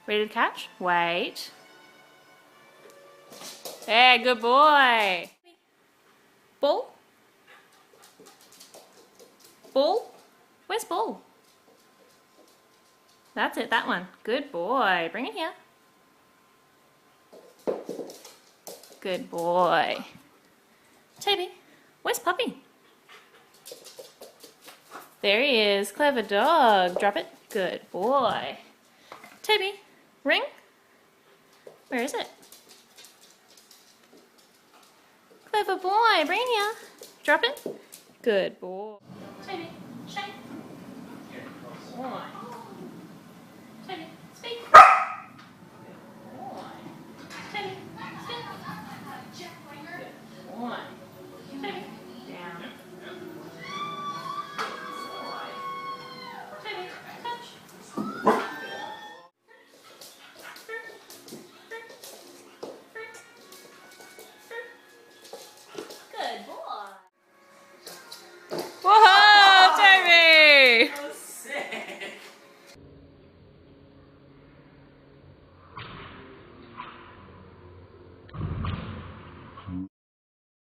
Ready to catch? Wait. Hey, good boy. Ball? Ball? Where's ball? That's it, that one. Good boy. Bring it here. Good boy. Toby, where's Puppy? There he is. Clever dog. Drop it. Good boy. Toby, ring? Where is it? Clever boy. Bring it here. Drop it. Good boy.